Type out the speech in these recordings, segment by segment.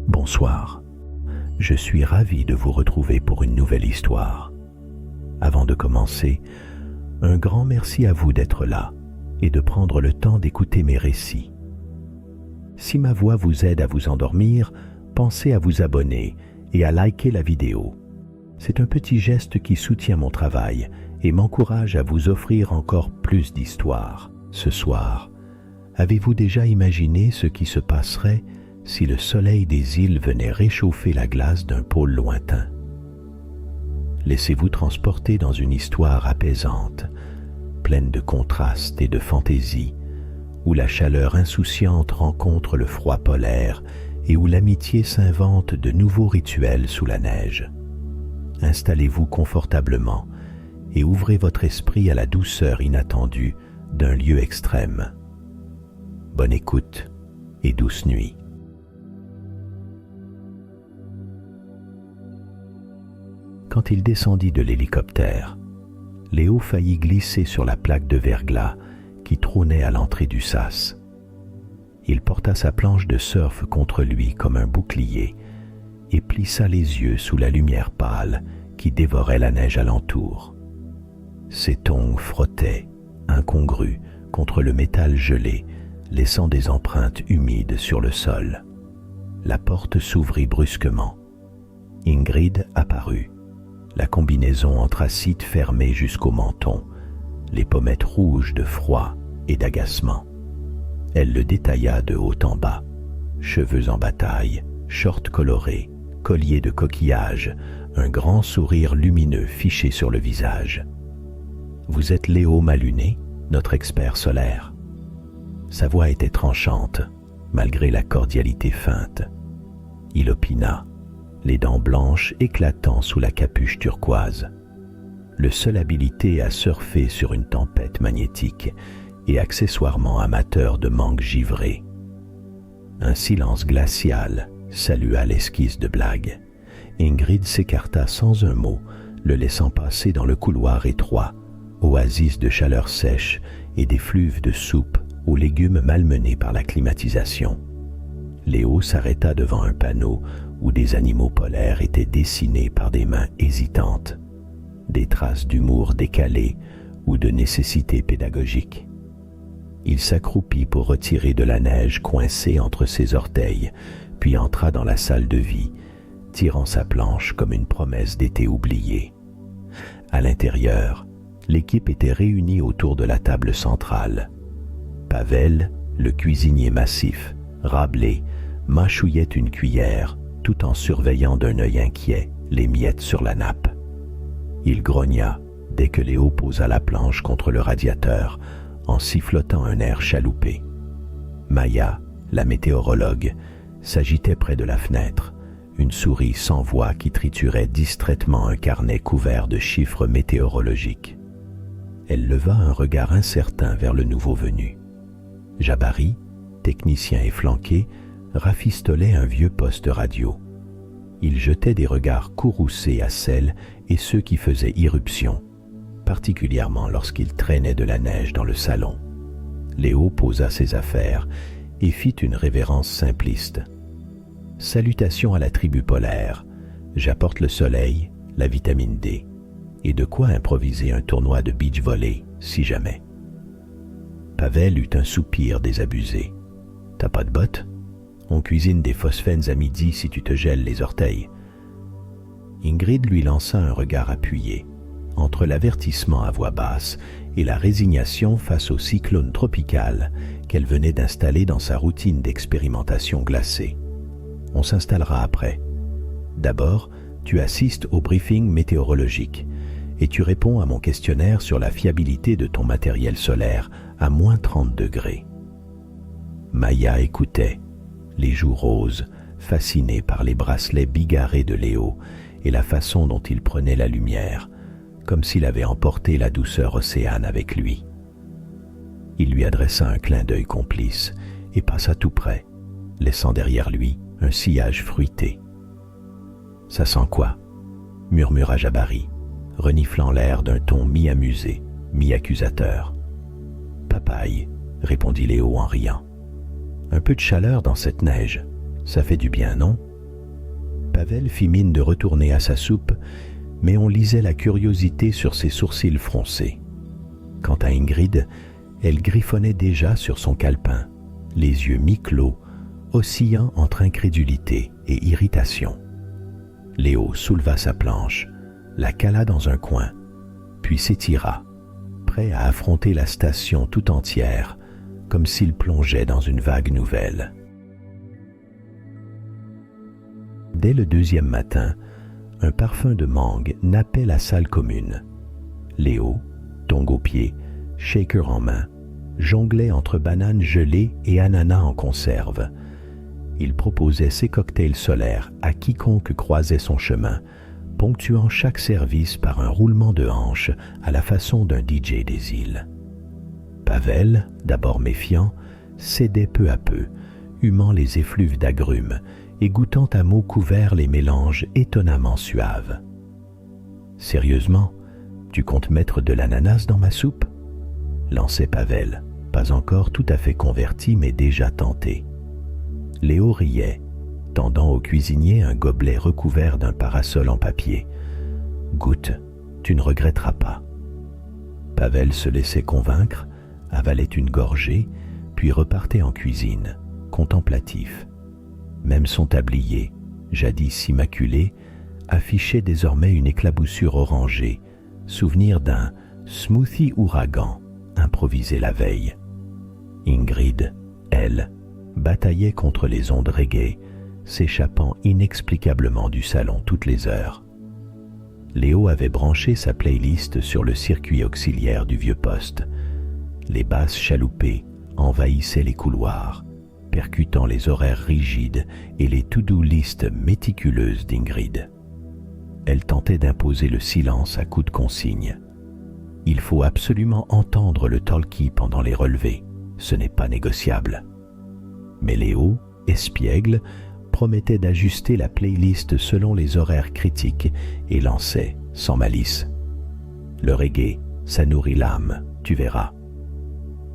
Bonsoir. Je suis ravi de vous retrouver pour une nouvelle histoire. Avant de commencer, un grand merci à vous d'être là et de prendre le temps d'écouter mes récits. Si ma voix vous aide à vous endormir, pensez à vous abonner et à liker la vidéo. C'est un petit geste qui soutient mon travail et m'encourage à vous offrir encore plus d'histoires. Ce soir, avez-vous déjà imaginé ce qui se passerait si le soleil des îles venait réchauffer la glace d'un pôle lointain? Laissez-vous transporter dans une histoire apaisante, pleine de contrastes et de fantaisie, où la chaleur insouciante rencontre le froid polaire et où l'amitié s'invente de nouveaux rituels sous la neige. Installez-vous confortablement et ouvrez votre esprit à la douceur inattendue d'un lieu extrême. Bonne écoute et douce nuit. Quand il descendit de l'hélicoptère, Léo faillit glisser sur la plaque de verglas qui trônait à l'entrée du sas. Il porta sa planche de surf contre lui comme un bouclier et plissa les yeux sous la lumière pâle qui dévorait la neige alentour. Ses tongs frottaient, incongrus, contre le métal gelé, laissant des empreintes humides sur le sol. La porte s'ouvrit brusquement. Ingrid apparut, la combinaison anthracite fermée jusqu'au menton, les pommettes rouges de froid et d'agacement. Elle le détailla de haut en bas, cheveux en bataille, shorts colorés, collier de coquillages, un grand sourire lumineux fiché sur le visage. « Vous êtes Léo Maluné, notre expert solaire. » Sa voix était tranchante, malgré la cordialité feinte. Il opina, les dents blanches éclatant sous la capuche turquoise. Le seul habilité à surfer sur une tempête magnétique et accessoirement amateur de mangue givrée. Un silence glacial salua l'esquisse de blague. Ingrid s'écarta sans un mot, le laissant passer dans le couloir étroit, oasis de chaleur sèche et d'effluves de soupe aux légumes malmenés par la climatisation. Léo s'arrêta devant un panneau où des animaux polaires étaient dessinés par des mains hésitantes, des traces d'humour décalé ou de nécessité pédagogique. Il s'accroupit pour retirer de la neige coincée entre ses orteils, puis entra dans la salle de vie, tirant sa planche comme une promesse d'été oubliée. À l'intérieur, l'équipe était réunie autour de la table centrale. Pavel, le cuisinier massif, râblé, mâchouillait une cuillère, tout en surveillant d'un œil inquiet les miettes sur la nappe. Il grogna dès que Léo posa la planche contre le radiateur, en sifflotant un air chaloupé. Maya, la météorologue, s'agitait près de la fenêtre, une souris sans voix qui triturait distraitement un carnet couvert de chiffres météorologiques. Elle leva un regard incertain vers le nouveau venu. Jabari, technicien efflanqué, rafistolait un vieux poste radio. Il jetait des regards courroucés à celles et ceux qui faisaient irruption, particulièrement lorsqu'il traînait de la neige dans le salon. Léo posa ses affaires et fit une révérence simpliste. « Salutations à la tribu polaire. J'apporte le soleil, la vitamine D, et de quoi improviser un tournoi de beach volley, si jamais. » Pavel eut un soupir désabusé. « T'as pas de bottes? On cuisine des phosphènes à midi si tu te gèles les orteils. » Ingrid lui lança un regard appuyé, entre l'avertissement à voix basse et la résignation face au cyclone tropical qu'elle venait d'installer dans sa routine d'expérimentation glacée. « On s'installera après. D'abord, tu assistes au briefing météorologique et tu réponds à mon questionnaire sur la fiabilité de ton matériel solaire à moins 30 degrés. » Maya écoutait, les joues roses, fascinée par les bracelets bigarrés de Léo et la façon dont il prenait la lumière, comme s'il avait emporté la douceur océane avec lui. Il lui adressa un clin d'œil complice et passa tout près, laissant derrière lui un sillage fruité. « Ça sent quoi ?» murmura Jabari, reniflant l'air d'un ton mi-amusé, mi-accusateur. « Papaye, » répondit Léo en riant. « Un peu de chaleur dans cette neige, ça fait du bien, non ?» Pavel fit mine de retourner à sa soupe, mais on lisait la curiosité sur ses sourcils froncés. Quant à Ingrid, elle griffonnait déjà sur son calepin, les yeux mi-clos, oscillant entre incrédulité et irritation. Léo souleva sa planche, la cala dans un coin, puis s'étira, prêt à affronter la station tout entière, comme s'il plongeait dans une vague nouvelle. Dès le deuxième matin, un parfum de mangue nappait la salle commune. Léo, tongs aux pieds, shaker en main, jonglait entre bananes gelées et ananas en conserve. Il proposait ses cocktails solaires à quiconque croisait son chemin, ponctuant chaque service par un roulement de hanche à la façon d'un DJ des îles. Pavel, d'abord méfiant, cédait peu à peu, humant les effluves d'agrumes et goûtant à mots couverts les mélanges étonnamment suaves. « Sérieusement, tu comptes mettre de l'ananas dans ma soupe ?» lançait Pavel, pas encore tout à fait converti mais déjà tenté. Léo riait, tendant au cuisinier un gobelet recouvert d'un parasol en papier. « Goûte, tu ne regretteras pas. » Pavel se laissait convaincre, avalait une gorgée, puis repartait en cuisine, contemplatif. Même son tablier, jadis immaculé, affichait désormais une éclaboussure orangée, souvenir d'un smoothie ouragan improvisé la veille. Ingrid, elle, bataillait contre les ondes reggae, s'échappant inexplicablement du salon toutes les heures. Léo avait branché sa playlist sur le circuit auxiliaire du vieux poste. Les basses chaloupées envahissaient les couloirs, percutant les horaires rigides et les to-do list méticuleuses d'Ingrid. Elle tentait d'imposer le silence à coups de consignes. Il faut absolument entendre le talkie pendant les relevés, ce n'est pas négociable. Mais Léo, espiègle, promettait d'ajuster la playlist selon les horaires critiques et lançait, sans malice: « Le reggae, ça nourrit l'âme, tu verras. »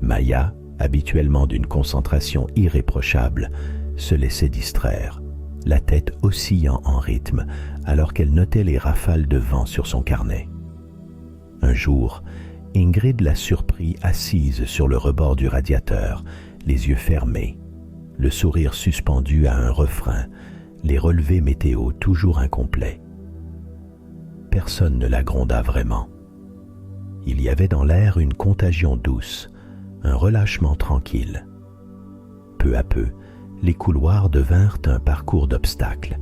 Maya, habituellement d'une concentration irréprochable, se laissait distraire, la tête oscillant en rythme alors qu'elle notait les rafales de vent sur son carnet. Un jour, Ingrid la surprit assise sur le rebord du radiateur, les yeux fermés, le sourire suspendu à un refrain, les relevés météo toujours incomplets. Personne ne la gronda vraiment. Il y avait dans l'air une contagion douce, un relâchement tranquille. Peu à peu, les couloirs devinrent un parcours d'obstacles.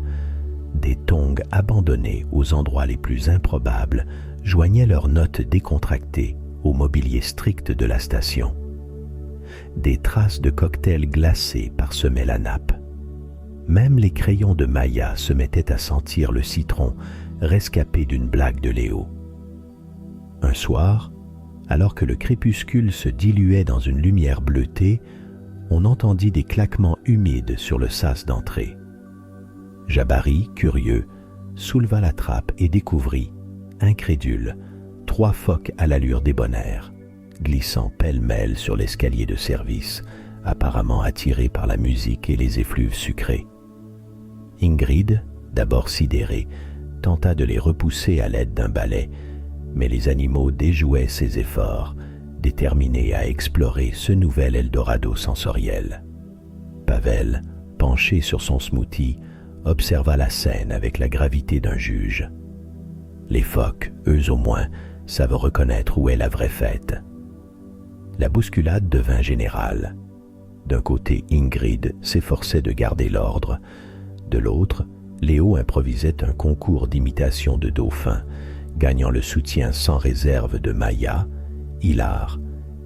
Des tongs abandonnés aux endroits les plus improbables joignaient leurs notes décontractées au mobilier strict de la station. Des traces de cocktails glacés parsemaient la nappe. Même les crayons de Maya se mettaient à sentir le citron rescapé d'une blague de Léo. Un soir, alors que le crépuscule se diluait dans une lumière bleutée, on entendit des claquements humides sur le sas d'entrée. Jabari, curieux, souleva la trappe et découvrit, incrédule, 3 phoques à l'allure débonnaire, glissant pêle-mêle sur l'escalier de service, apparemment attirés par la musique et les effluves sucrés. Ingrid, d'abord sidérée, tenta de les repousser à l'aide d'un balai, mais les animaux déjouaient ses efforts, déterminés à explorer ce nouvel Eldorado sensoriel. Pavel, penché sur son smoothie, observa la scène avec la gravité d'un juge. Les phoques, eux au moins, savent reconnaître où est la vraie fête. La bousculade devint générale. D'un côté, Ingrid s'efforçait de garder l'ordre. De l'autre, Léo improvisait un concours d'imitation de dauphin, gagnant le soutien sans réserve de Maya, Hilar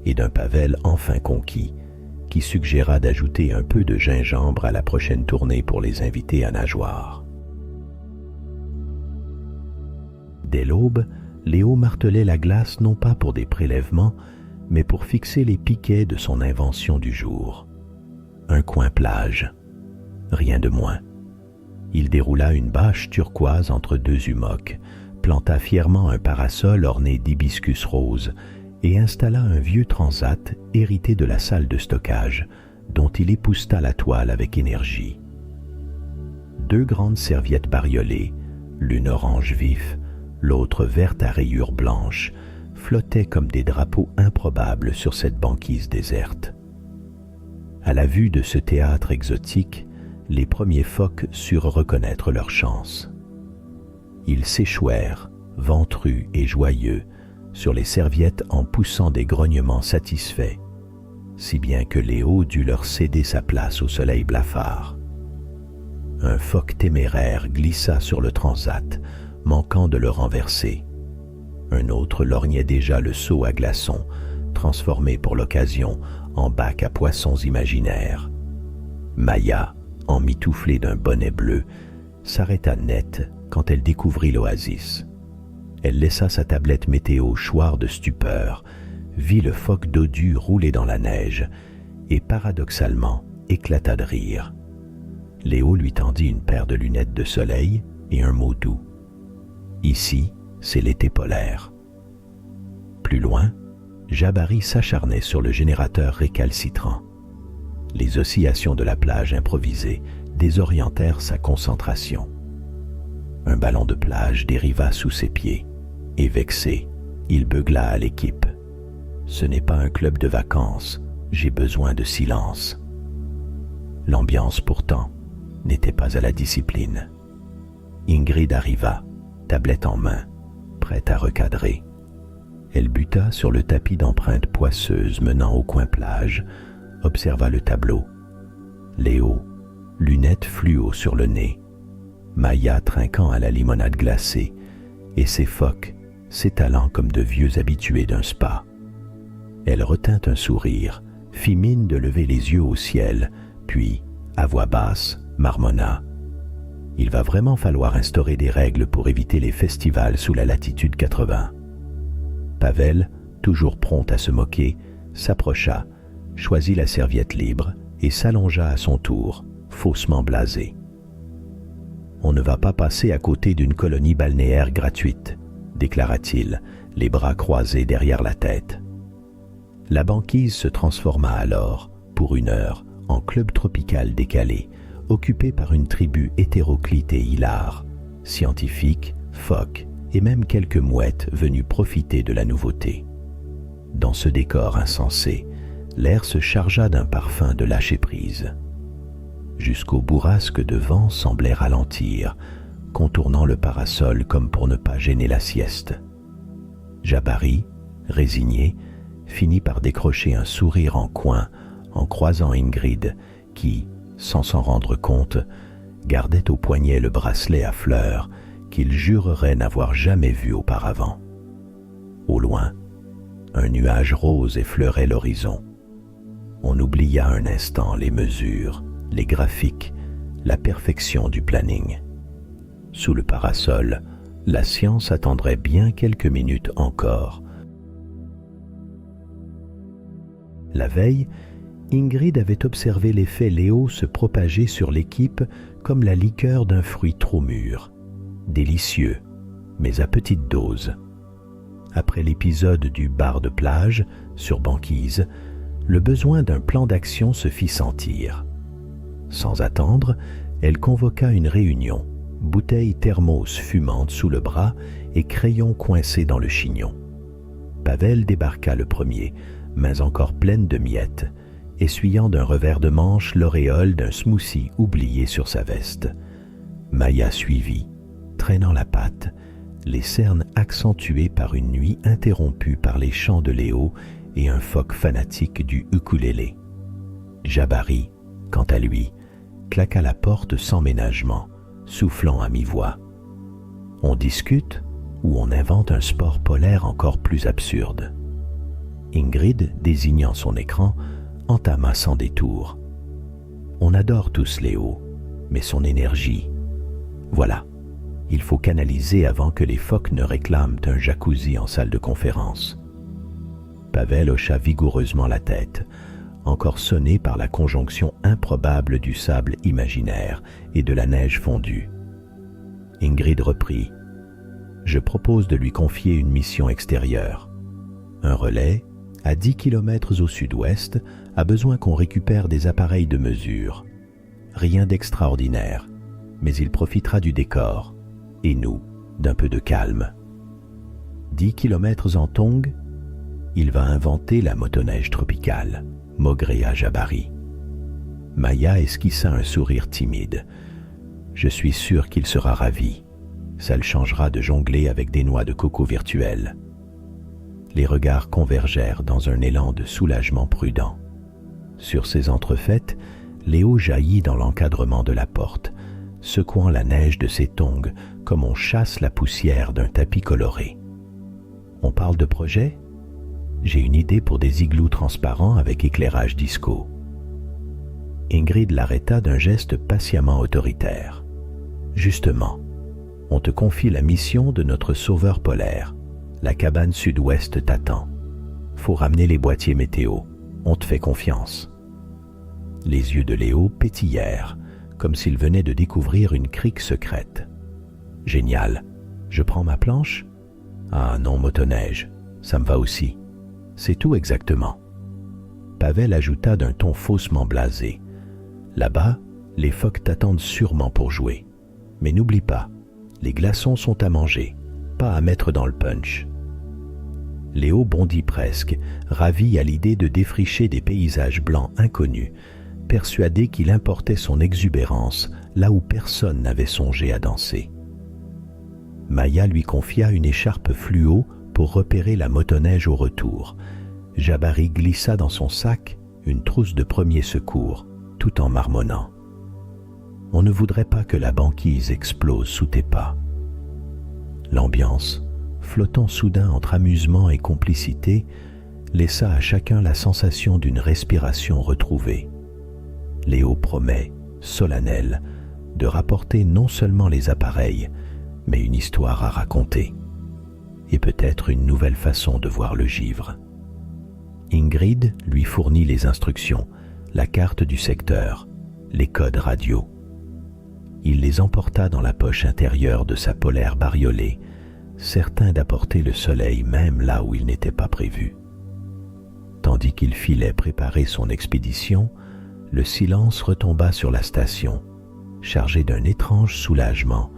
et d'un Pavel enfin conquis, qui suggéra d'ajouter un peu de gingembre à la prochaine tournée pour les invités à nageoire. Dès l'aube, Léo martelait la glace non pas pour des prélèvements, mais pour fixer les piquets de son invention du jour. Un coin plage, rien de moins. Il déroula une bâche turquoise entre 2 hummocks, planta fièrement un parasol orné d'hibiscus roses et installa un vieux transat hérité de la salle de stockage, dont il épousseta la toile avec énergie. 2 grandes serviettes bariolées, l'une orange vif, l'autre verte à rayures blanches, flottaient comme des drapeaux improbables sur cette banquise déserte. À la vue de ce théâtre exotique, les premiers phoques surent reconnaître leur chance. Ils s'échouèrent, ventrus et joyeux, sur les serviettes en poussant des grognements satisfaits, si bien que Léo dut leur céder sa place au soleil blafard. Un phoque téméraire glissa sur le transat, manquant de le renverser. Un autre lorgnait déjà le seau à glaçons, transformé pour l'occasion en bac à poissons imaginaires. Maya, emmitouflée d'un bonnet bleu, s'arrêta net quand elle découvrit l'oasis. Elle laissa sa tablette météo choir de stupeur, vit le phoque dodu rouler dans la neige et paradoxalement éclata de rire. Léo lui tendit une paire de lunettes de soleil et un mot doux. Ici, c'est l'été polaire. Plus loin, Jabari s'acharnait sur le générateur récalcitrant. Les oscillations de la plage improvisée désorientèrent sa concentration. Un ballon de plage dériva sous ses pieds, et vexé, il beugla à l'équipe. « Ce n'est pas un club de vacances, j'ai besoin de silence. » L'ambiance, pourtant, n'était pas à la discipline. Ingrid arriva, tablette en main, prête à recadrer. Elle buta sur le tapis d'empreintes poisseuses menant au coin plage, observa le tableau. Léo, lunettes fluo sur le nez, Maya trinquant à la limonade glacée, et ses phoques s'étalant comme de vieux habitués d'un spa. Elle retint un sourire, fit mine de lever les yeux au ciel, puis, à voix basse, marmonna. « Il va vraiment falloir instaurer des règles pour éviter les festivals sous la latitude 80. » Pavel, toujours prompt à se moquer, s'approcha, choisit la serviette libre et s'allongea à son tour, faussement blasé. « On ne va pas passer à côté d'une colonie balnéaire gratuite, » déclara-t-il, les bras croisés derrière la tête. La banquise se transforma alors, pour 1 heure, en club tropical décalé, occupé par une tribu hétéroclite et hilare, scientifiques, phoques et même quelques mouettes venues profiter de la nouveauté. Dans ce décor insensé, l'air se chargea d'un parfum de lâcher-prise. Jusqu'aux bourrasques de vent semblaient ralentir, contournant le parasol comme pour ne pas gêner la sieste. Jabari, résigné, finit par décrocher un sourire en coin en croisant Ingrid qui, sans s'en rendre compte, gardait au poignet le bracelet à fleurs qu'il jurerait n'avoir jamais vu auparavant. Au loin, un nuage rose effleurait l'horizon. On oublia un instant les mesures, les graphiques, la perfection du planning. Sous le parasol, la science attendrait bien quelques minutes encore. La veille, Ingrid avait observé l'effet Léo se propager sur l'équipe comme la liqueur d'un fruit trop mûr. Délicieux, mais à petite dose. Après l'épisode du bar de plage, sur banquise, le besoin d'un plan d'action se fit sentir. Sans attendre, elle convoqua une réunion, bouteille thermos fumante sous le bras et crayon coincé dans le chignon. Pavel débarqua le premier, mains encore pleines de miettes, essuyant d'un revers de manche l'auréole d'un smoothie oublié sur sa veste. Maya suivit, traînant la patte, les cernes accentuées par une nuit interrompue par les chants de Léo et un phoque fanatique du ukulélé. Jabari, quant à lui, claqua la porte sans ménagement, soufflant à mi-voix. On discute ou on invente un sport polaire encore plus absurde. Ingrid, désignant son écran, entama sans détour. On adore tous Léo, mais son énergie. Voilà, il faut canaliser avant que les phoques ne réclament un jacuzzi en salle de conférence. Pavel hocha vigoureusement la tête, encore sonné par la conjonction improbable du sable imaginaire et de la neige fondue. Ingrid reprit. « Je propose de lui confier une mission extérieure. Un relais, à 10 km au sud-ouest, a besoin qu'on récupère des appareils de mesure. Rien d'extraordinaire. mais il profitera du décor, et nous, d'un peu de calme. 10 kilomètres en tongs, il va inventer la motoneige tropicale, Mogrea Jabari. Maya esquissa un sourire timide. Je suis sûr qu'il sera ravi. Ça le changera de jongler avec des noix de coco virtuelles. Les regards convergèrent dans un élan de soulagement prudent. Sur ces entrefaites, Léo jaillit dans l'encadrement de la porte, secouant la neige de ses tongs comme on chasse la poussière d'un tapis coloré. On parle de projet? J'ai une idée pour des igloos transparents avec éclairage disco. Ingrid l'arrêta d'un geste patiemment autoritaire. Justement, on te confie la mission de notre sauveur polaire. La cabane sud-ouest t'attend. Faut ramener les boîtiers météo. On te fait confiance. Les yeux de Léo pétillèrent, comme s'il venait de découvrir une crique secrète. Génial. Je prends ma planche? Ah non, motoneige, ça me va aussi. C'est tout exactement. Pavel ajouta d'un ton faussement blasé. Là-bas, les phoques t'attendent sûrement pour jouer. Mais n'oublie pas, les glaçons sont à manger, pas à mettre dans le punch. Léo bondit presque, ravi à l'idée de défricher des paysages blancs inconnus, persuadé qu'il importait son exubérance là où personne n'avait songé à danser. Maya lui confia une écharpe fluo pour repérer la motoneige au retour. Jabari glissa dans son sac une trousse de premiers secours, tout en marmonnant. On ne voudrait pas que la banquise explose sous tes pas. L'ambiance, flottant soudain entre amusement et complicité, laissa à chacun la sensation d'une respiration retrouvée. Léo promet, solennel, de rapporter non seulement les appareils, mais une histoire à raconter, et peut-être une nouvelle façon de voir le givre. Ingrid lui fournit les instructions, la carte du secteur, les codes radio. Il les emporta dans la poche intérieure de sa polaire bariolée, certain d'apporter le soleil même là où il n'était pas prévu. Tandis qu'il filait préparer son expédition, le silence retomba sur la station, chargé d'un étrange soulagement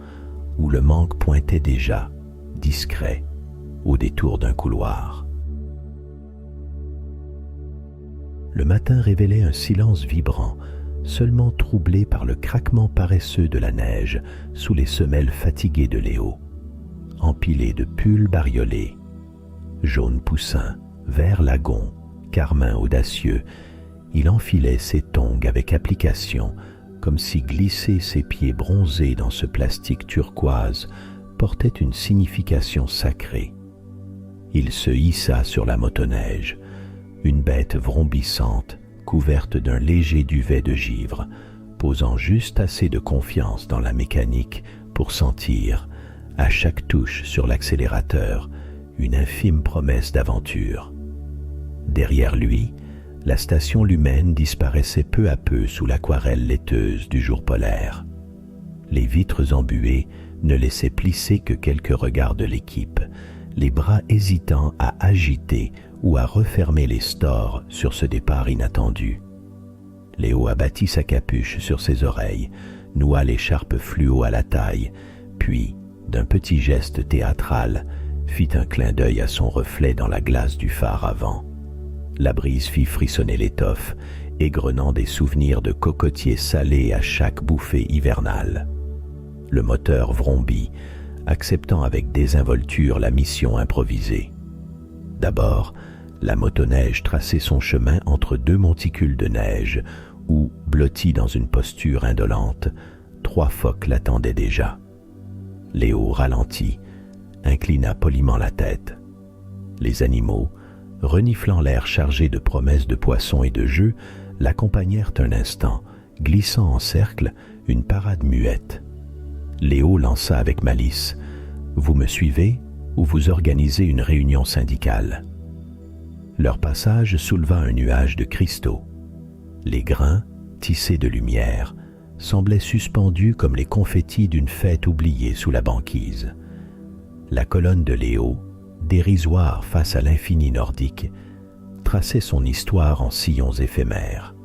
où le manque pointait déjà, discret, au détour d'un couloir. Le matin révélait un silence vibrant, seulement troublé par le craquement paresseux de la neige sous les semelles fatiguées de Léo, empilées de pulls bariolés, jaune poussin, vert lagon, carmin audacieux. Il enfilait ses tongs avec application, comme si glisser ses pieds bronzés dans ce plastique turquoise portait une signification sacrée. Il se hissa sur la motoneige, une bête vrombissante, couverte d'un léger duvet de givre, posant juste assez de confiance dans la mécanique pour sentir, à chaque touche sur l'accélérateur, une infime promesse d'aventure. Derrière lui, la station Lumène disparaissait peu à peu sous l'aquarelle laiteuse du jour polaire. Les vitres embuées ne laissaient plisser que quelques regards de l'équipe, les bras hésitants à agiter ou à refermer les stores sur ce départ inattendu. Léo abattit sa capuche sur ses oreilles, noua l'écharpe fluo à la taille, puis, d'un petit geste théâtral, fit un clin d'œil à son reflet dans la glace du phare avant. La brise fit frissonner l'étoffe, égrenant des souvenirs de cocotiers salés à chaque bouffée hivernale. Le moteur vrombit, acceptant avec désinvolture la mission improvisée. D'abord, la motoneige traçait son chemin entre deux monticules de neige où, blotti dans une posture indolente, 3 phoques l'attendaient déjà. Léo ralentit, inclina poliment la tête. Les animaux, reniflant l'air chargé de promesses de poissons et de jeux, l'accompagnèrent un instant, glissant en cercle une parade muette. Léo lança avec malice « Vous me suivez ou vous organisez une réunion syndicale ?» Leur passage souleva un nuage de cristaux. Les grains, tissés de lumière, semblaient suspendus comme les confettis d'une fête oubliée sous la banquise. La colonne de Léo, dérisoire face à l'infini nordique, traçait son histoire en sillons éphémères.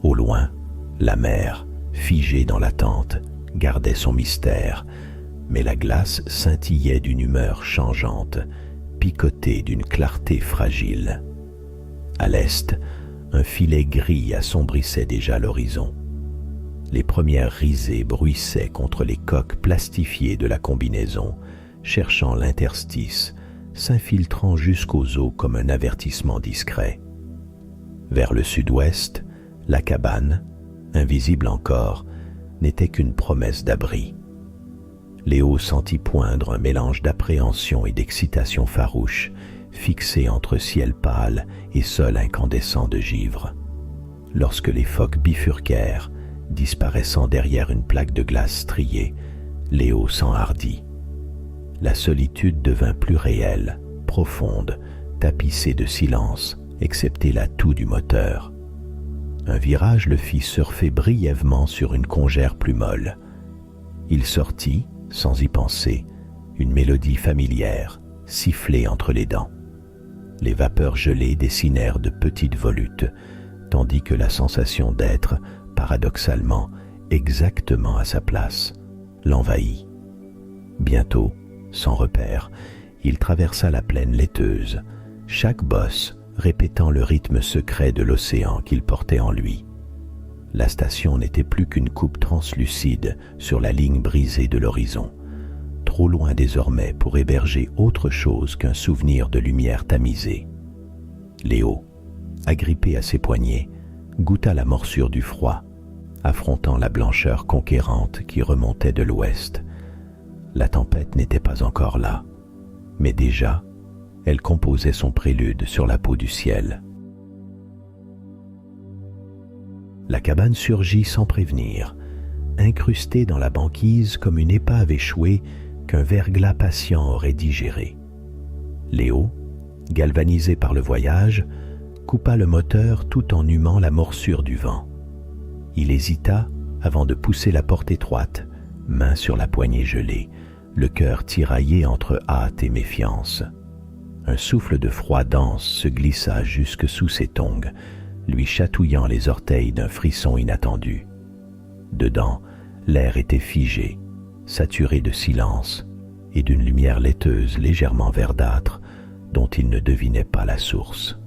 Au loin, la mer, figée dans l'attente, gardait son mystère, mais la glace scintillait d'une humeur changeante, picotée d'une clarté fragile. À l'est, un filet gris assombrissait déjà l'horizon. Les premières risées bruissaient contre les coques plastifiées de la combinaison, cherchant l'interstice, s'infiltrant jusqu'aux os comme un avertissement discret. Vers le sud-ouest, la cabane, invisible encore, n'était qu'une promesse d'abri. Léo sentit poindre un mélange d'appréhension et d'excitation farouche, fixé entre ciel pâle et sol incandescent de givre. Lorsque les phoques bifurquèrent, disparaissant derrière une plaque de glace striée, Léo s'enhardit. La solitude devint plus réelle, profonde, tapissée de silence, excepté la toux du moteur. Un virage le fit surfer brièvement sur une congère plus molle. Il sortit, sans y penser, une mélodie familière, sifflée entre les dents. Les vapeurs gelées dessinèrent de petites volutes, tandis que la sensation d'être, paradoxalement, exactement à sa place, l'envahit. Bientôt, sans repère, il traversa la plaine laiteuse, chaque bosse répétant le rythme secret de l'océan qu'il portait en lui. La station n'était plus qu'une coupe translucide sur la ligne brisée de l'horizon, trop loin désormais pour héberger autre chose qu'un souvenir de lumière tamisée. Léo, agrippé à ses poignets, goûta la morsure du froid, affrontant la blancheur conquérante qui remontait de l'ouest. La tempête n'était pas encore là, mais déjà, elle composait son prélude sur la peau du ciel. La cabane surgit sans prévenir, incrustée dans la banquise comme une épave échouée qu'un verglas patient aurait digérée. Léo, galvanisé par le voyage, coupa le moteur tout en humant la morsure du vent. Il hésita avant de pousser la porte étroite, main sur la poignée gelée, le cœur tiraillé entre hâte et méfiance. Un souffle de froid dense se glissa jusque sous ses tongs, lui chatouillant les orteils d'un frisson inattendu. Dedans, l'air était figé, saturé de silence et d'une lumière laiteuse légèrement verdâtre dont il ne devinait pas la source.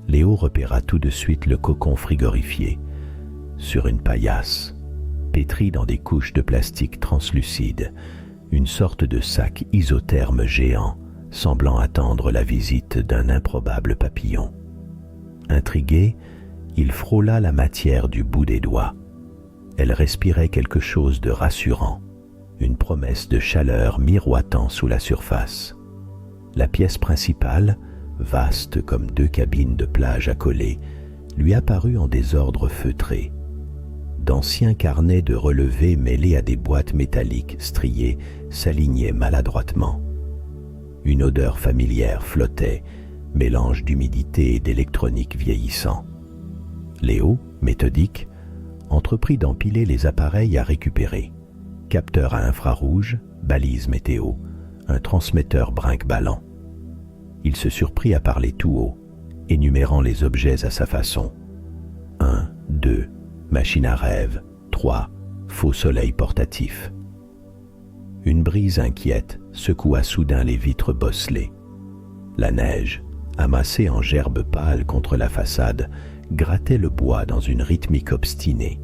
Léo repéra tout de suite le cocon frigorifié, sur une paillasse, pétrie dans des couches de plastique translucide, une sorte de sac isotherme géant, semblant attendre la visite d'un improbable papillon. Intrigué, il frôla la matière du bout des doigts. Elle respirait quelque chose de rassurant, une promesse de chaleur miroitant sous la surface. La pièce principale, vaste comme deux cabines de plage accolées, lui apparut en désordre feutré. D'anciens carnets de relevés mêlés à des boîtes métalliques striées s'alignaient maladroitement. Une odeur familière flottait, mélange d'humidité et d'électronique vieillissant. Léo, méthodique, entreprit d'empiler les appareils à récupérer. Capteur à infrarouge, balise météo, un transmetteur brinque-ballant. Il se surprit à parler tout haut, énumérant les objets à sa façon. 1, 2, machine à rêve, 3, faux soleil portatif. Une brise inquiète secoua soudain les vitres bosselées. La neige, amassée en gerbes pâles contre la façade, grattait le bois dans une rythmique obstinée.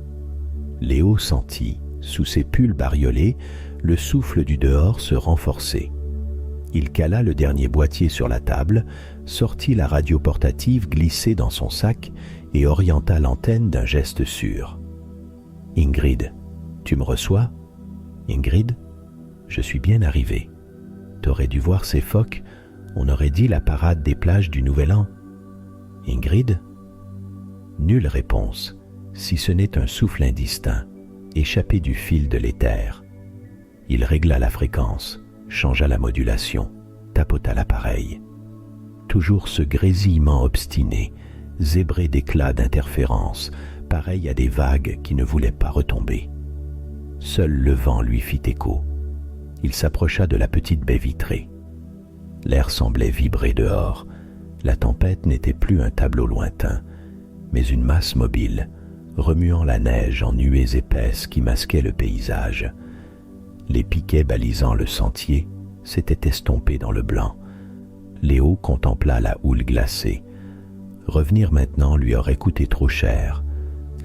Léo sentit, sous ses pulls bariolés, le souffle du dehors se renforcer. Il cala le dernier boîtier sur la table, sortit la radio portative glissée dans son sac et orienta l'antenne d'un geste sûr. « Ingrid, tu me reçois ? Ingrid ? Je suis bien arrivé. T'aurais dû voir ces phoques, on aurait dit la parade des plages du Nouvel An. Ingrid ? Nulle réponse, si ce n'est un souffle indistinct, échappé du fil de l'éther. Il régla la fréquence, changea la modulation, tapota l'appareil. Toujours ce grésillement obstiné, zébré d'éclats d'interférence, pareil à des vagues qui ne voulaient pas retomber. Seul le vent lui fit écho. Il s'approcha de la petite baie vitrée. L'air semblait vibrer dehors. La tempête n'était plus un tableau lointain, mais une masse mobile, remuant la neige en nuées épaisses qui masquaient le paysage. Les piquets balisant le sentier s'étaient estompés dans le blanc. Léo contempla la houle glacée. Revenir maintenant lui aurait coûté trop cher.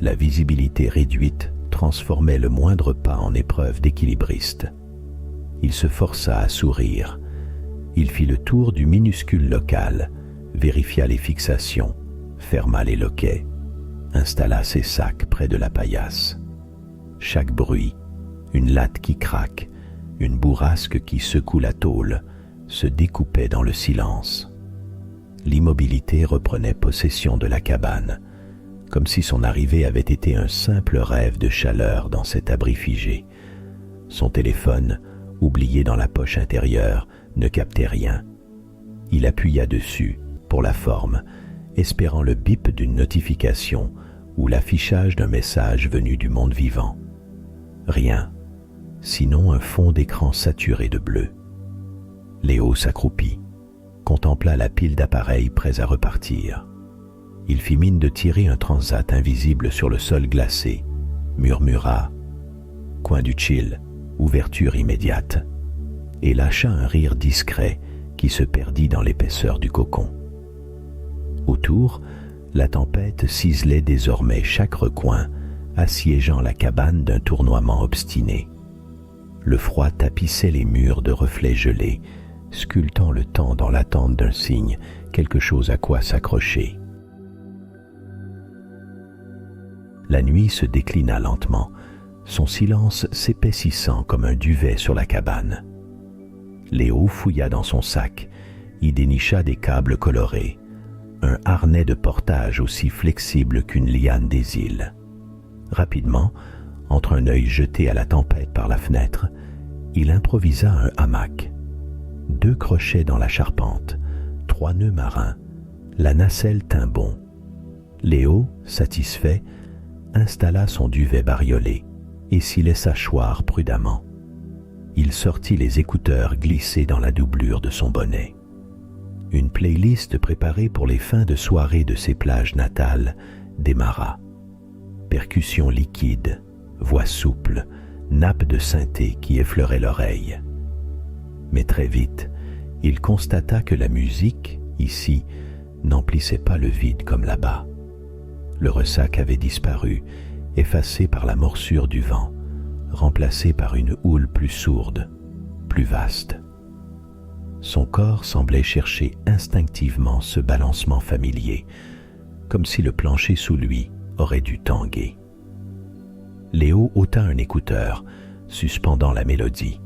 La visibilité réduite transformait le moindre pas en épreuve d'équilibriste. Il se força à sourire. Il fit le tour du minuscule local, vérifia les fixations, ferma les loquets, installa ses sacs près de la paillasse. Chaque bruit, une latte qui craque, une bourrasque qui secoue la tôle, se découpait dans le silence. L'immobilité reprenait possession de la cabane, comme si son arrivée avait été un simple rêve de chaleur dans cet abri figé. Son téléphone, oublié dans la poche intérieure, ne captait rien. Il appuya dessus, pour la forme, espérant le bip d'une notification ou l'affichage d'un message venu du monde vivant. Rien, sinon un fond d'écran saturé de bleu. Léo s'accroupit, contempla la pile d'appareils prêts à repartir. Il fit mine de tirer un transat invisible sur le sol glacé, murmura « Coin du chill, ouverture immédiate » et lâcha un rire discret qui se perdit dans l'épaisseur du cocon. Autour, la tempête ciselait désormais chaque recoin, assiégeant la cabane d'un tournoiement obstiné. Le froid tapissait les murs de reflets gelés, sculptant le temps dans l'attente d'un signe, quelque chose à quoi s'accrocher. La nuit se déclina lentement, son silence s'épaississant comme un duvet sur la cabane. Léo fouilla dans son sac, y dénicha des câbles colorés, un harnais de portage aussi flexible qu'une liane des îles. Rapidement, entre un œil jeté à la tempête par la fenêtre, il improvisa un hamac. 2 crochets dans la charpente, 3 nœuds marins, la nacelle tint bon. Léo, satisfait, installa son duvet bariolé et s'y laissa choir prudemment. Il sortit les écouteurs glissés dans la doublure de son bonnet. Une playlist préparée pour les fins de soirée de ses plages natales démarra. Percussions liquides, voix souple, nappes de synthé qui effleuraient l'oreille. Mais très vite, il constata que la musique, ici, n'emplissait pas le vide comme là-bas. Le ressac avait disparu, effacé par la morsure du vent, remplacé par une houle plus sourde, plus vaste. Son corps semblait chercher instinctivement ce balancement familier, comme si le plancher sous lui aurait dû tanguer. Léo ôta un écouteur, suspendant la mélodie.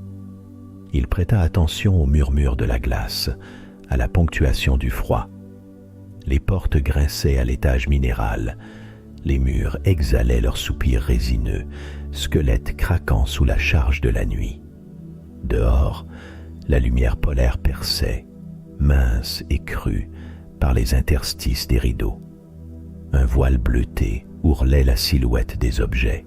Il prêta attention au murmure de la glace, à la ponctuation du froid. Les portes grinçaient à l'étage minéral, les murs exhalaient leurs soupirs résineux, squelettes craquant sous la charge de la nuit. Dehors, la lumière polaire perçait, mince et crue, par les interstices des rideaux. Un voile bleuté ourlait la silhouette des objets.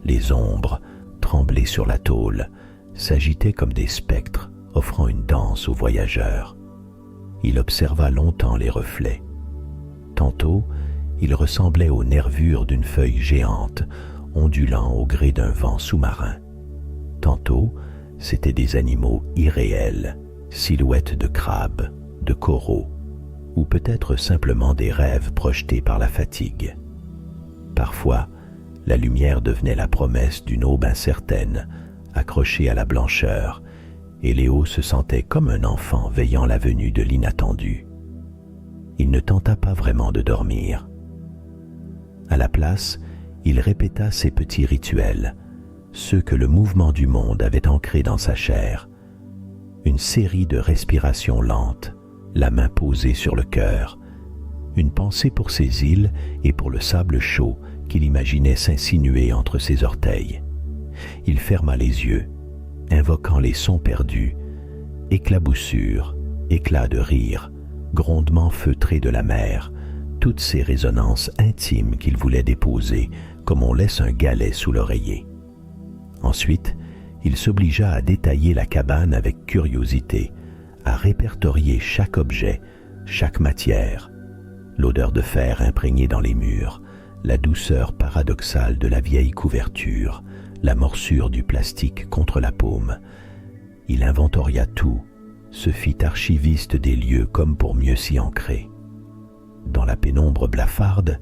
Les ombres, tremblées sur la tôle, s'agitaient comme des spectres offrant une danse aux voyageurs. Il observa longtemps les reflets. Tantôt, ils ressemblaient aux nervures d'une feuille géante, ondulant au gré d'un vent sous-marin. Tantôt, c'étaient des animaux irréels, silhouettes de crabes, de coraux, ou peut-être simplement des rêves projetés par la fatigue. Parfois, la lumière devenait la promesse d'une aube incertaine, accrochée à la blancheur, et Léo se sentait comme un enfant veillant la venue de l'inattendu. Il ne tenta pas vraiment de dormir. À la place, il répéta ses petits rituels, ceux que le mouvement du monde avait ancrés dans sa chair. Une série de respirations lentes, la main posée sur le cœur, une pensée pour ces îles et pour le sable chaud qu'il imaginait s'insinuer entre ses orteils. Il ferma les yeux, invoquant les sons perdus, éclaboussures, éclats de rire, grondements feutrés de la mer, toutes ces résonances intimes qu'il voulait déposer comme on laisse un galet sous l'oreiller. Ensuite, il s'obligea à détailler la cabane avec curiosité, à répertorier chaque objet, chaque matière, l'odeur de fer imprégnée dans les murs, la douceur paradoxale de la vieille couverture, la morsure du plastique contre la paume. Il inventoria tout, se fit archiviste des lieux comme pour mieux s'y ancrer. Dans la pénombre blafarde,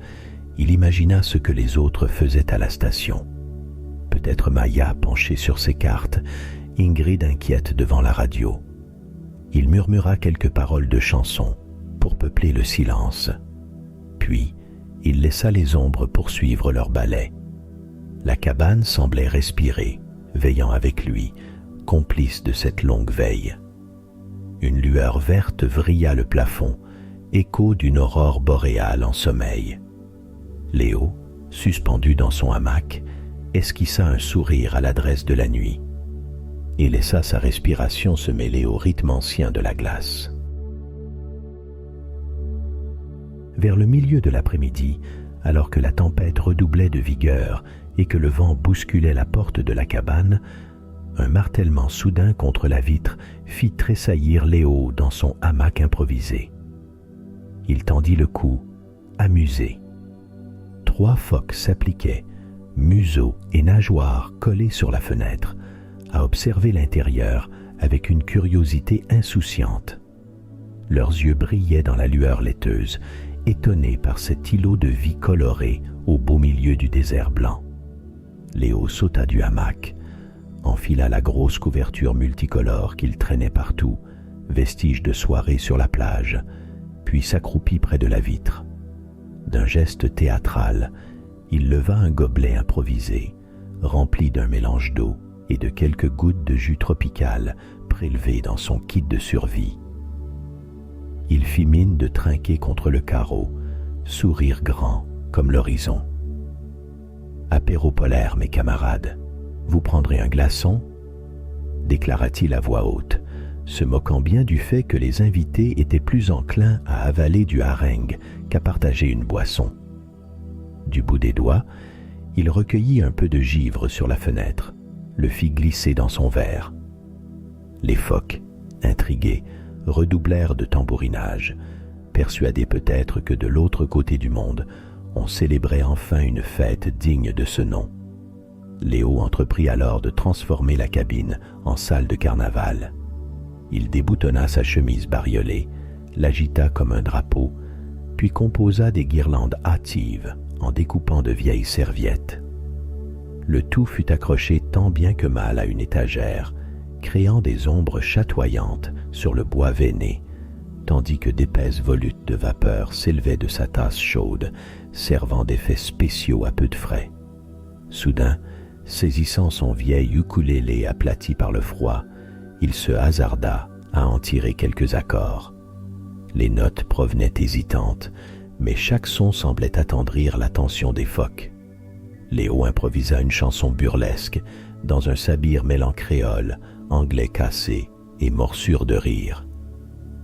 il imagina ce que les autres faisaient à la station. Peut-être Maya penchée sur ses cartes, Ingrid inquiète devant la radio. Il murmura quelques paroles de chansons pour peupler le silence. Puis, il laissa les ombres poursuivre leur ballet. La cabane semblait respirer, veillant avec lui, complice de cette longue veille. Une lueur verte vrilla le plafond, écho d'une aurore boréale en sommeil. Léo, suspendu dans son hamac, esquissa un sourire à l'adresse de la nuit et laissa sa respiration se mêler au rythme ancien de la glace. Vers le milieu de l'après-midi, alors que la tempête redoublait de vigueur et que le vent bousculait la porte de la cabane, un martèlement soudain contre la vitre fit tressaillir Léo dans son hamac improvisé. Il tendit le cou, amusé. 3 phoques s'appliquaient, museau et nageoires collés sur la fenêtre, à observer l'intérieur avec une curiosité insouciante. Leurs yeux brillaient dans la lueur laiteuse, étonnés par cet îlot de vie coloré au beau milieu du désert blanc. Léo sauta du hamac, enfila la grosse couverture multicolore qu'il traînait partout, vestige de soirée sur la plage, puis s'accroupit près de la vitre. D'un geste théâtral, il leva un gobelet improvisé, rempli d'un mélange d'eau et de quelques gouttes de jus tropical prélevées dans son kit de survie. Il fit mine de trinquer contre le carreau, sourire grand comme l'horizon. « Apéro polaire, mes camarades. Vous prendrez un glaçon ?» déclara-t-il à voix haute, se moquant bien du fait que les invités étaient plus enclins à avaler du harengue qu'à partager une boisson. Du bout des doigts, il recueillit un peu de givre sur la fenêtre, le fit glisser dans son verre. Les phoques, intrigués, redoublèrent de tambourinage, persuadés peut-être que de l'autre côté du monde, on célébrait enfin une fête digne de ce nom. Léo entreprit alors de transformer la cabine en salle de carnaval. Il déboutonna sa chemise bariolée, l'agita comme un drapeau, puis composa des guirlandes hâtives en découpant de vieilles serviettes. Le tout fut accroché tant bien que mal à une étagère, créant des ombres chatoyantes sur le bois veiné, tandis que d'épaisses volutes de vapeur s'élevaient de sa tasse chaude, servant d'effets spéciaux à peu de frais. Soudain, saisissant son vieil ukulélé aplati par le froid, il se hasarda à en tirer quelques accords. Les notes provenaient hésitantes, mais chaque son semblait attendrir l'attention des phoques. Léo improvisa une chanson burlesque dans un sabir mêlant créole, anglais cassé et morsure de rire.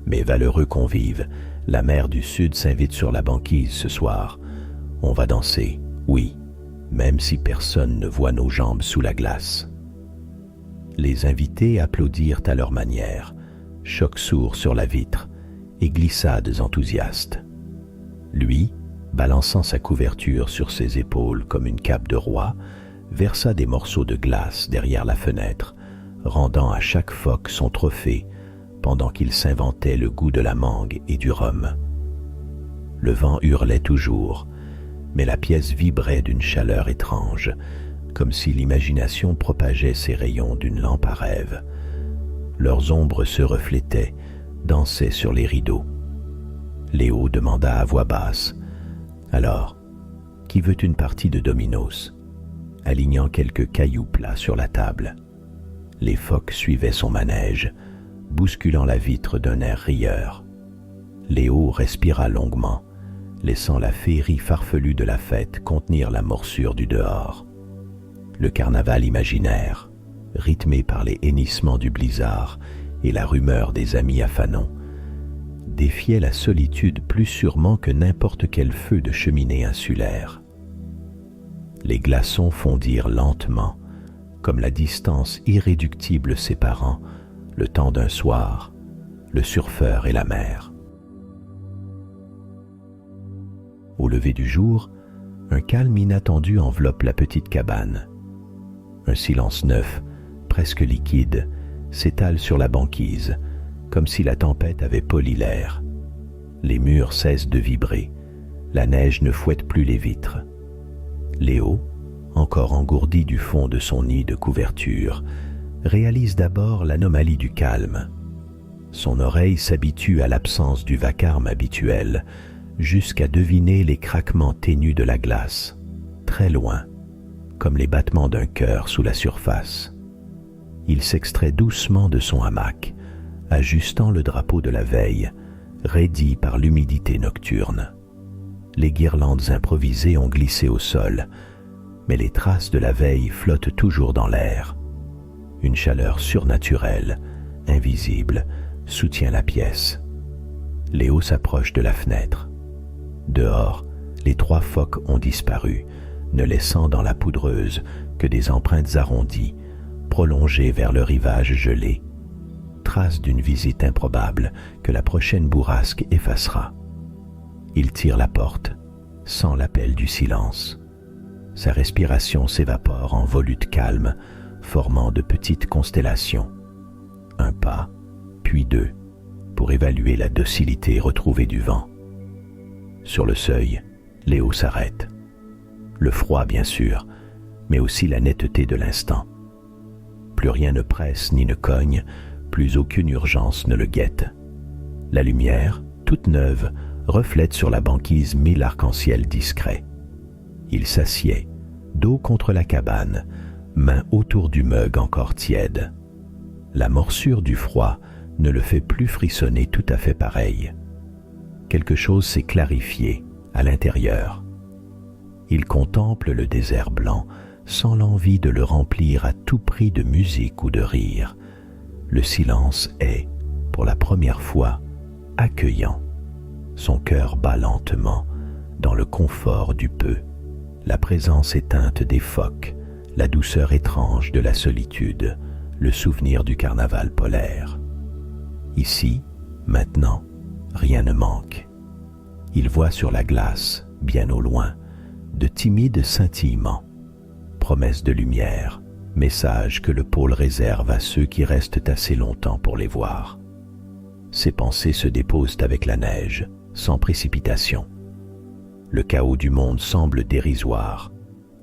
Mais valeureux convives, la mer du Sud s'invite sur la banquise ce soir. On va danser, oui, même si personne ne voit nos jambes sous la glace. Les invités applaudirent à leur manière, choc sourd sur la vitre et glissades enthousiastes. Lui, balançant sa couverture sur ses épaules comme une cape de roi, versa des morceaux de glace derrière la fenêtre, rendant à chaque phoque son trophée pendant qu'il s'inventait le goût de la mangue et du rhum. Le vent hurlait toujours, mais la pièce vibrait d'une chaleur étrange, comme si l'imagination propageait ses rayons d'une lampe à rêve. Leurs ombres se reflétaient, dansaient sur les rideaux. Léo demanda à voix basse « Alors, qui veut une partie de dominos ?» alignant quelques cailloux plats sur la table. Les phoques suivaient son manège, bousculant la vitre d'un air rieur. Léo respira longuement, laissant la féerie farfelue de la fête contenir la morsure du dehors. Le carnaval imaginaire, rythmé par les hennissements du blizzard et la rumeur des amis à Fanon, défiait la solitude plus sûrement que n'importe quel feu de cheminée insulaire. Les glaçons fondirent lentement, comme la distance irréductible séparant, le temps d'un soir, le surfeur et la mer. Au lever du jour, Un calme inattendu enveloppe la petite cabane. Un silence neuf, presque liquide, s'étale sur la banquise, comme si la tempête avait poli l'air. Les murs cessent de vibrer. La neige ne fouette plus les vitres. Léo, encore engourdi du fond de son nid de couverture, réalise d'abord l'anomalie du calme. Son oreille s'habitue à l'absence du vacarme habituel, jusqu'à deviner les craquements ténus de la glace, très loin, comme les battements d'un cœur sous la surface. Il s'extrait doucement de son hamac, ajustant le drapeau de la veille, raidi par l'humidité nocturne. Les guirlandes improvisées ont glissé au sol, mais les traces de la veille flottent toujours dans l'air. Une chaleur surnaturelle, invisible, soutient la pièce. Léo s'approche de la fenêtre. Dehors, les 3 phoques ont disparu, ne laissant dans la poudreuse que des empreintes arrondies, prolongées vers le rivage gelé. Traces d'une visite improbable que la prochaine bourrasque effacera. Il tire la porte, sans l'appel du silence. Sa respiration s'évapore en volutes calmes, formant de petites constellations. Un pas, puis 2, pour évaluer la docilité retrouvée du vent. Sur le seuil, Léo s'arrête. Le froid, bien sûr, mais aussi la netteté de l'instant. Plus rien ne presse ni ne cogne, plus aucune urgence ne le guette. La lumière, toute neuve, reflète sur la banquise 1000 arcs-en-ciel discrets. Il s'assied, dos contre la cabane, main autour du mug encore tiède. La morsure du froid ne le fait plus frissonner tout à fait pareil. Quelque chose s'est clarifié à l'intérieur. Il contemple le désert blanc sans l'envie de le remplir à tout prix de musique ou de rire. Le silence est, pour la première fois, accueillant. Son cœur bat lentement, dans le confort du peu. La présence éteinte des phoques, la douceur étrange de la solitude, le souvenir du carnaval polaire. Ici, maintenant, rien ne manque. Il voit sur la glace, bien au loin, de timides scintillements, promesses de lumière, messages que le pôle réserve à ceux qui restent assez longtemps pour les voir. Ses pensées se déposent avec la neige, sans précipitation. Le chaos du monde semble dérisoire,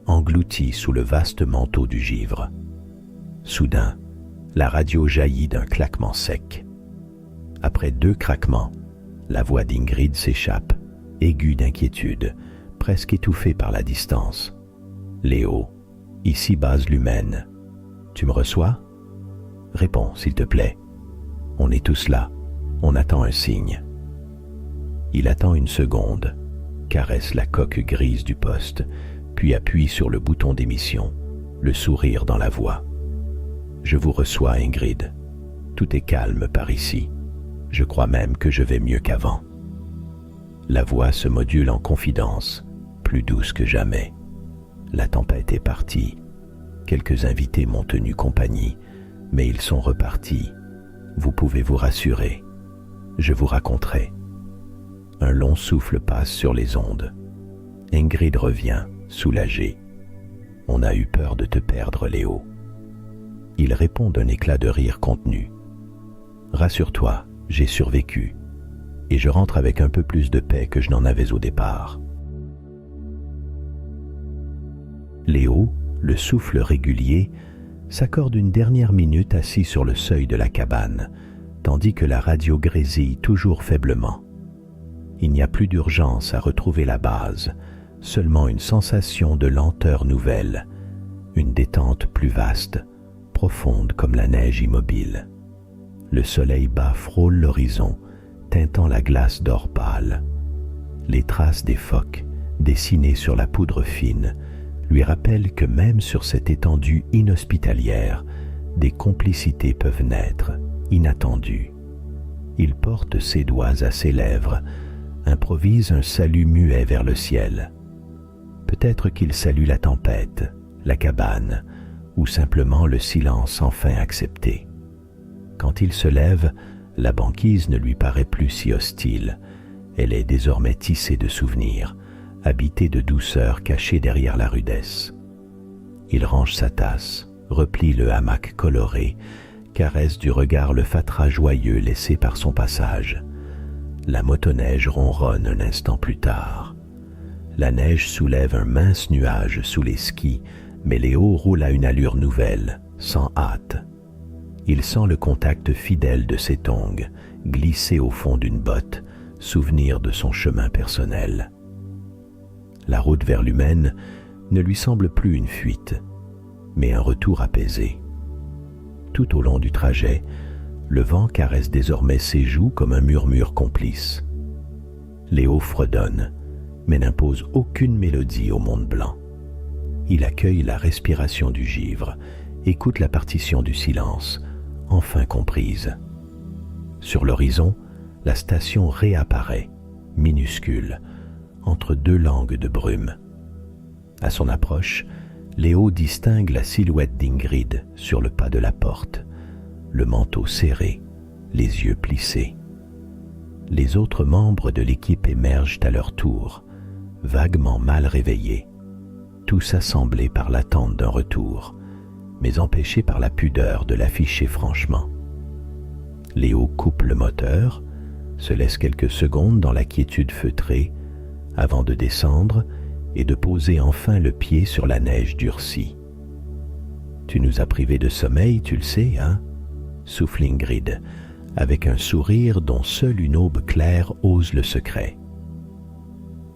englouti sous le vaste manteau du givre. Soudain, la radio jaillit d'un claquement sec. Après 2 craquements, la voix d'Ingrid s'échappe, aiguë d'inquiétude, presque étouffée par la distance. « Léo, ici base l'humaine. Tu me reçois? Réponds, s'il te plaît. On est tous là, on attend un signe. » Il attend une seconde, caresse la coque grise du poste, puis appuie sur le bouton d'émission, le sourire dans la voix. « Je vous reçois, Ingrid. Tout est calme par ici. Je crois même que je vais mieux qu'avant. » La voix se module en confidence, plus douce que jamais. La tempête est partie. Quelques invités m'ont tenu compagnie, mais ils sont repartis. Vous pouvez vous rassurer. Je vous raconterai. Un long souffle passe sur les ondes. Ingrid revient, soulagée. On a eu peur de te perdre, Léo. Il répond d'un éclat de rire contenu. Rassure-toi, j'ai survécu, et je rentre avec un peu plus de paix que je n'en avais au départ. Léo, le souffle régulier, s'accorde une dernière minute assis sur le seuil de la cabane, tandis que la radio grésille toujours faiblement. Il n'y a plus d'urgence à retrouver la base, seulement une sensation de lenteur nouvelle, une détente plus vaste, profonde comme la neige immobile. Le soleil bas frôle l'horizon, teintant la glace d'or pâle. Les traces des phoques, dessinées sur la poudre fine, lui rappellent que même sur cette étendue inhospitalière, des complicités peuvent naître, inattendues. Il porte ses doigts à ses lèvres, improvise un salut muet vers le ciel. Peut-être qu'il salue la tempête, la cabane, ou simplement le silence enfin accepté. Quand il se lève, la banquise ne lui paraît plus si hostile. Elle est désormais tissée de souvenirs, habité de douceur cachée derrière la rudesse. Il range sa tasse, replie le hamac coloré, caresse du regard le fatras joyeux laissé par son passage. La motoneige ronronne un instant plus tard. La neige soulève un mince nuage sous les skis, mais Léo roule à une allure nouvelle, sans hâte. Il sent le contact fidèle de ses tongs, glisser au fond d'une botte, souvenir de son chemin personnel. La route vers l'humaine ne lui semble plus une fuite, mais un retour apaisé. Tout au long du trajet, le vent caresse désormais ses joues comme un murmure complice. Léo fredonne, mais n'impose aucune mélodie au monde blanc. Il accueille la respiration du givre, écoute la partition du silence, enfin comprise. Sur l'horizon, la station réapparaît, minuscule, entre deux langues de brume. À son approche, Léo distingue la silhouette d'Ingrid sur le pas de la porte, le manteau serré, les yeux plissés. Les autres membres de l'équipe émergent à leur tour, vaguement mal réveillés, tous assemblés par l'attente d'un retour, mais empêchés par la pudeur de l'afficher franchement. Léo coupe le moteur, se laisse quelques secondes dans la quiétude feutrée, avant de descendre et de poser enfin le pied sur la neige durcie. « Tu nous as privés de sommeil, tu le sais, hein ?» souffle Ingrid, avec un sourire dont seule une aube claire ose le secret.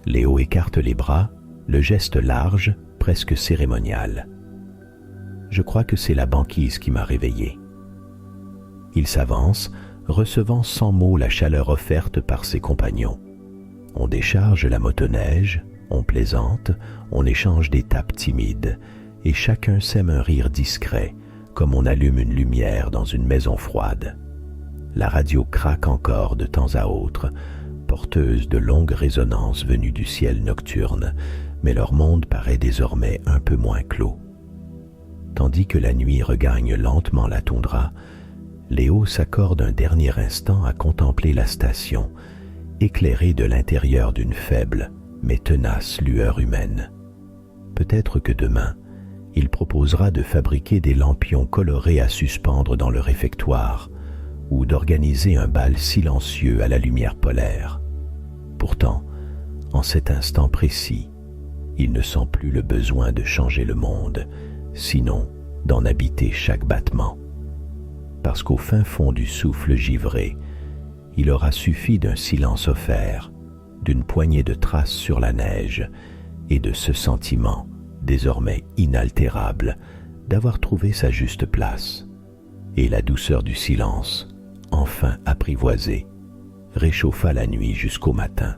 Léo écarte les bras, le geste large, presque cérémonial. « Je crois que c'est la banquise qui m'a réveillé. » Il s'avance, recevant sans mots la chaleur offerte par ses compagnons. On décharge la motoneige, on plaisante, on échange des tapes timides, et chacun sème un rire discret, comme on allume une lumière dans une maison froide. La radio craque encore de temps à autre, porteuse de longues résonances venues du ciel nocturne, mais leur monde paraît désormais un peu moins clos. Tandis que la nuit regagne lentement la toundra, Léo s'accorde un dernier instant à contempler la station, éclairée de l'intérieur d'une faible mais tenace lueur humaine. Peut-être que demain, il proposera de fabriquer des lampions colorés à suspendre dans le réfectoire ou d'organiser un bal silencieux à la lumière polaire. Pourtant, en cet instant précis, il ne sent plus le besoin de changer le monde, sinon d'en habiter chaque battement. Parce qu'au fin fond du souffle givré, il aura suffi d'un silence offert, d'une poignée de traces sur la neige et de ce sentiment, désormais inaltérable, d'avoir trouvé sa juste place. Et la douceur du silence, enfin apprivoisée, réchauffa la nuit jusqu'au matin.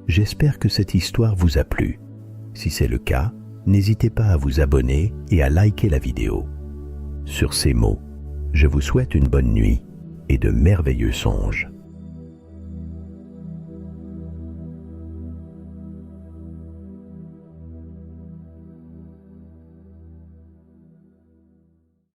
J'espère que cette histoire vous a plu. Si c'est le cas, n'hésitez pas à vous abonner et à liker la vidéo. Sur ces mots, je vous souhaite une bonne nuit et de merveilleux songes.